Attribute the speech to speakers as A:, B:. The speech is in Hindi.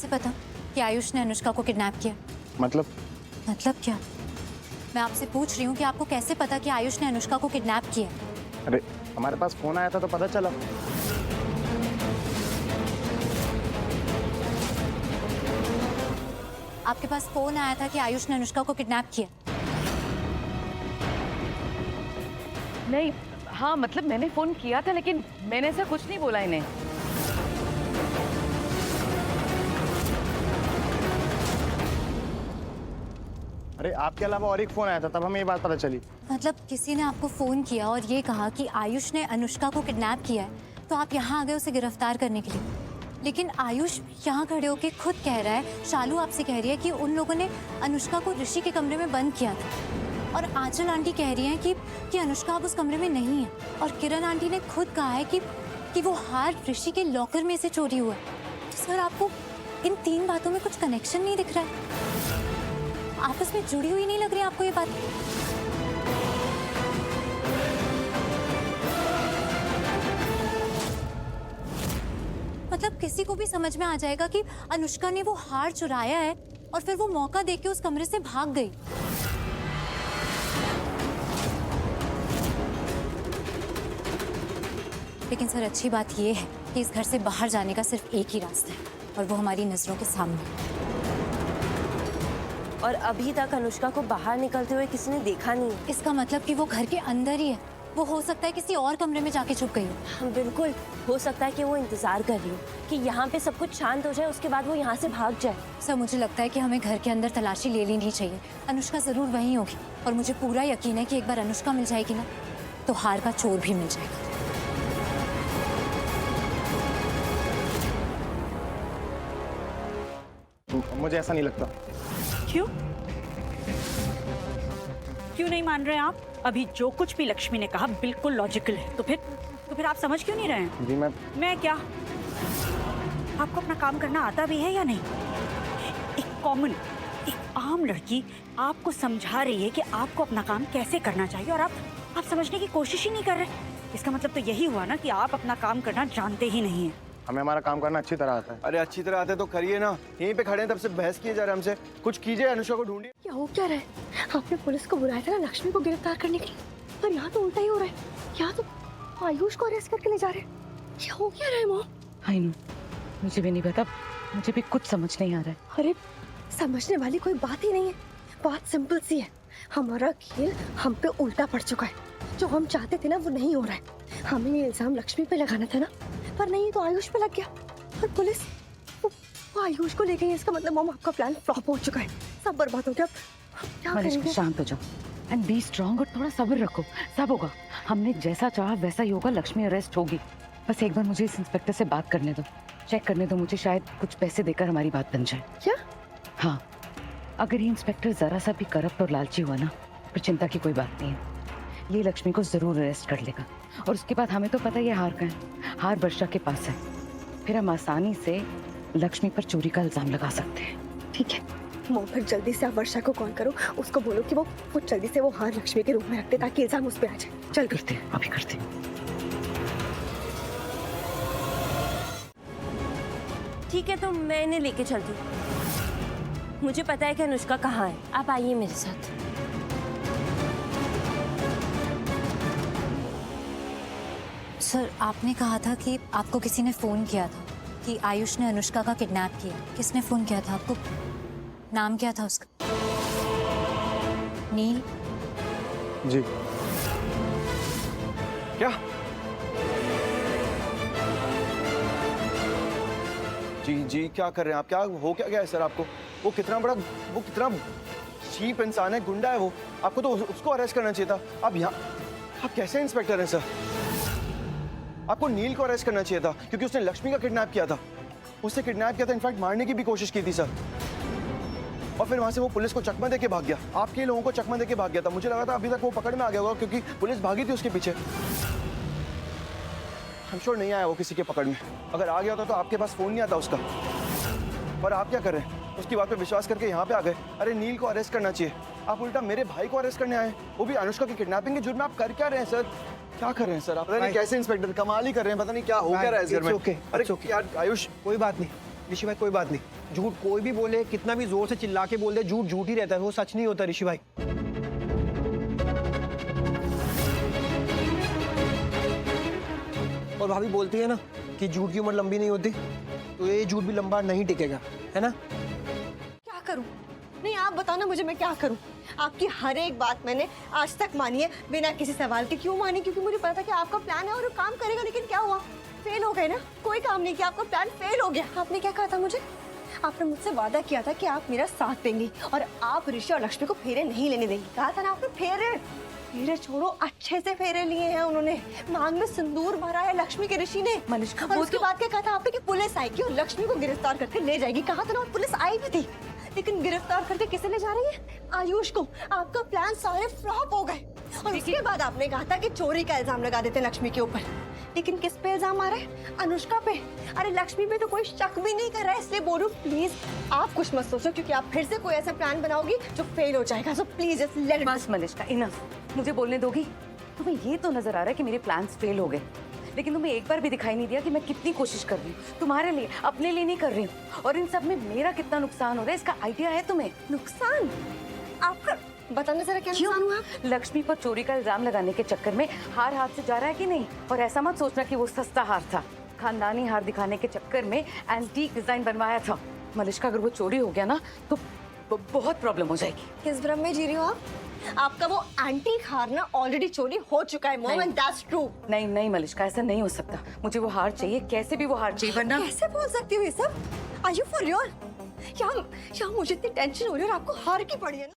A: कैसे पता कि आयुष ने अनुष्का को किडनैप किया?
B: मतलब
A: क्या? मैं आपसे पूछ रही हूँ कि आपको कैसे पता कि आयुष ने अनुष्का को किडनैप किया?
B: अरे हमारे पास फोन आया था तो पता चला।
A: आपके पास फोन आया था कि आयुष ने अनुष्का को किडनैप किया?
C: नहीं, हाँ मतलब मैंने फोन किया था लेकिन मैंने ऐसा कुछ नहीं बोला इन्हें।
B: अरे आपके अलावा और एक फोन आया था, तब हमें ये बात पता चली।
A: मतलब किसी ने आपको फोन किया और ये कहा कि आयुष ने अनुष्का को किडनैप किया है, तो आप यहाँ आ गए उसे गिरफ्तार करने के लिए। लेकिन आयुष यहाँ खड़े होके खुद कह रहा है, शालू आपसे कह रही है कि उन लोगों ने अनुष्का को ऋषि के कमरे में बंद किया था, और आंचल आंटी कह रही हैं कि अनुष्का अब उस कमरे में नहीं है, और किरण आंटी ने खुद कहा है कि वो हार ऋषि के लॉकर में से चोरी हुआ है। तो सर आपको इन तीन बातों में कुछ कनेक्शन नहीं दिख रहा है? आपस में जुड़ी हुई नहीं लग रही आपको ये बात? मतलब किसी को भी समझ में आ जाएगा कि अनुष्का ने वो हार चुराया है और फिर वो मौका देके उस कमरे से भाग गई। लेकिन सर अच्छी बात ये है कि इस घर से बाहर जाने का सिर्फ एक ही रास्ता है, और वो हमारी नजरों के सामने।
D: और अभी तक अनुष्का को बाहर निकलते हुए किसी ने देखा नहीं है।
A: इसका मतलब कि वो घर के अंदर ही है। वो हो सकता है किसी और कमरे में जाके छुप गई हो।
D: हाँ, बिल्कुल हो सकता है कि वो इंतजार कर रही हो कि यहाँ पे सब कुछ शांत हो जाए, उसके बाद वो यहाँ से भाग जाए।
A: सर मुझे लगता है कि हमें घर के अंदर तलाशी ले लेनी चाहिए। अनुष्का जरूर वहीं होगी, और मुझे पूरा यकीन है कि एक बार अनुष्का मिल जाएगी ना, तो हार का चोर भी मिल जाएगा।
B: मुझे ऐसा नहीं लगता।
E: क्यों नहीं मान रहे आप? अभी जो कुछ भी लक्ष्मी ने कहा बिल्कुल लॉजिकल है। तो फिर आप समझ क्यों नहीं रहे हैं?
B: जी
E: मैं क्या, आपको अपना काम करना आता भी है या नहीं? एक आम लड़की आपको समझा रही है कि आपको अपना काम कैसे करना चाहिए, और आप समझने की कोशिश ही नहीं कर रहे। इसका मतलब तो यही हुआ ना कि आप अपना काम करना जानते ही नहीं है।
B: हमें हमारा काम करना अच्छी तरह आता है।
F: अरे अच्छी तरह आते तो करिए ना, यहीं पे खड़े हैं तब से बहस किए जा रहे हैं हमसे। कुछ कीजिए, अनुष्का को ढूंढिए।
G: क्या हो क्या रहा है? आपने पुलिस को बुलाया था ना लक्ष्मी को गिरफ्तार करने के लिए, पर यहाँ तो उल्टा ही हो रहा है। यहाँ तो आयुष को अरेस्ट करके ले जा रहे हैं। क्या हो क्या रहा है मॉम?
C: आई नो, मुझे भी नहीं पता, मुझे भी कुछ समझ नहीं आ रहा है।
G: अरे समझने वाली कोई बात ही नहीं है, बात सिंपल सी है। हमारा खेल हम पे उल्टा पड़ चुका है। जो हम चाहते थे ना वो नहीं हो रहा है। हमें ये इल्जाम लक्ष्मी पे लगाना था ना, पर नहीं, तो आयुष पे लग गया। और पुलिस वो आयुष को ले गई। इसका मतलब मॉम आपका प्लान फ्लॉप हो चुका है, सब बर्बाद हो गया। क्या करेंगे?
C: शांत हो जाओ एंड बी स्ट्रांग, और थोड़ा सब्र रखो, सब होगा। हमने जैसा चाहा वैसा ही होगा, लक्ष्मी अरेस्ट होगी। बस एक बार मुझे इस इंस्पेक्टर से बात करने दो, चेक करने दो मुझे, शायद कुछ पैसे देकर हमारी बात बन जाए।
G: क्या?
C: हाँ, अगर ये इंस्पेक्टर जरा सा भी करप्ट और लालची हुआ ना, फिर चिंता की कोई बात नहीं है। ये लक्ष्मी को जरूर अरेस्ट कर लेगा, और उसके बाद हमें तो पता ही है हार का है, हार वर्षा के पास है। फिर हम आसानी से लक्ष्मी पर चोरी का इल्जाम लगा सकते हैं।
G: ठीक है मॉम, फिर जल्दी से आप वर्षा को कॉल करो, उसको बोलो कि वो जल्दी से वो हार लक्ष्मी के रूप में रखते ताकि इल्जाम उस पे आ जाए। चल
C: करते हैं, अभी करते हैं।
D: ठीक है तो मैं इन्हें लेके चलती हूँ। मुझे पता है कि अनुष्का कहाँ है। आप आइए मेरे साथ।
A: सर आपने कहा था कि आपको किसी ने फोन किया था कि आयुष ने अनुष्का का किडनैप किया। किसने फोन किया था आपको? नाम क्या था उसका? नील?
B: जी।
F: क्या? जी क्या कर रहे हैं आप? क्या हो क्या गया है सर आपको? वो कितना चीप इंसान है, गुंडा है वो। आपको तो उसको अरेस्ट करना चाहिए था। आप कैसे इंस्पेक्टर हैं सर? आपको नील को अरेस्ट करना चाहिए था, क्योंकि उसने लक्ष्मी का किडनैप किया था। उससे किडनैप किया था, इनफैक्ट मारने की भी कोशिश की थी सर। और फिर वहां से वो पुलिस को चकमा देके भाग गया। आपके लोगों को चकमा देके भाग गया था। मुझे लगा था अभी तक वो पकड़ में आ गया होगा, क्योंकि पुलिस भागी थी उसके पीछे। I'm sure नहीं आया वो किसी के पकड़ में। अगर आ गया होता तो आपके पास फोन नहीं आता उसका। पर आप क्या कर रहे हैं? उसकी बात पे विश्वास करके यहाँ पे आ गए। अरे नील को अरेस्ट करना चाहिए, आप उल्टा मेरे भाई को अरेस्ट करने आए, वो भी अनुष्का की किडनैपिंग के जुर्म में। आप कर क्या रहे हैं सर? क्या कर रहे हैं सर आप? पता नहीं कैसे इंस्पेक्टर कमाल ही कर रहे हैं। पता नहीं क्या हो क्या रहा है इस घर में।
H: ओके
F: अरे यार आयुष,
H: कोई बात नहीं, ऋषि भाई कोई बात नहीं, झूठ कोई भी बोले, कितना भी जोर से चिल्ला के बोल दे, झूठ झूठ ही रहता है, वो सच नहीं होता ऋषि भाई। और भाभी बोलती है ना कि झूठ की उम्र लंबी नहीं होती, तो ये झूठ भी लंबा नहीं टिकेगा, है ना?
G: क्या करूं? नहीं आप बताओ ना मुझे, मैं क्या करूं? आपकी हर एक बात मैंने आज तक मानी है बिना किसी सवाल के। क्यों मानी? क्योंकि मुझे पता था कि आपका प्लान है और वो काम करेगा, लेकिन क्या हुआ? फेल हो गए ना, कोई काम नहीं किया, आपका प्लान फेल हो गया। आपने क्या कहा था मुझे? आपने मुझसे वादा किया था कि आप मेरा साथ देंगी और आप ऋषि और लक्ष्मी को फेरे नहीं लेने देंगी। कहा था ना आपने। फेरे छोड़ो, अच्छे से फेरे लिए हैं उन्होंने, मांग में सिंदूर भरा है लक्ष्मी के ऋषि ने।
C: मलिष्का,
G: और उसके बाद क्या कहा था आपने कि पुलिस आएगी और लक्ष्मी को गिरफ्तार करके ले जाएगी। कहा था ना, और पुलिस आई भी थी, लेकिन गिरफ्तार करके किसे ले जा रही है? आयुष को। आपका प्लान सारे फ्लॉप हो गए। और उसके बाद आपने कहा था कि चोरी का इल्जाम लगा देते लक्ष्मी के ऊपर, लेकिन किस पे इल्जाम आ रहा है? अनुष्का पे। अरे लक्ष्मी पे तो कोई शक भी नहीं कर रहा है, इसलिए बोलूं प्लीज आप कुछ मत सोचो, क्योंकि आप फिर से कोई ऐसा प्लान बनाओगी जो फेल हो जाएगा। So please just let it.
C: बस मलिष्का, इनफ। मुझे बोलने दोगी? तुम्हें ये तो नजर आ रहा है कि मेरे प्लान्स फेल हो गए, लेकिन तुम्हें एक बार भी दिखाई नहीं दिया कि मैं कितनी कोशिश कर रही हूँ तुम्हारे लिए, अपने लिए नहीं कर रही हूँ। और इन सब में मेरा कितना नुकसान हो रहा है, इसका आइडिया है तुम्हें?
G: नुकसान आपका बताना जरा, क्या नुकसान हुआ?
C: लक्ष्मी पर चोरी का इल्जाम लगाने के चक्कर में हार हाथ से जा रहा है कि नहीं? और ऐसा मत सोचना कि वो सस्ता हार था, खानदानी हार दिखाने के चक्कर में एंटीक डिजाइन बनवाया था। मलिष्का, अगर वो चोरी हो गया ना तो बहुत प्रॉब्लम हो जाएगी।
G: किस भ्रम में जी रही हो आप? आपका वो एंटीक हार ना ऑलरेडी चोरी हो चुका है मॉम, एंड दैट्स ट्रू।
C: नहीं नहीं मलिष्का, ऐसा नहीं हो सकता। मुझे वो हार चाहिए, कैसे भी वो हार चाहिए, वरना
G: कैसे बोल सकती हो ये सब? Are you for real? यहाँ मुझे इतनी टेंशन हो रही है और आपको हार की पड़ी है ना।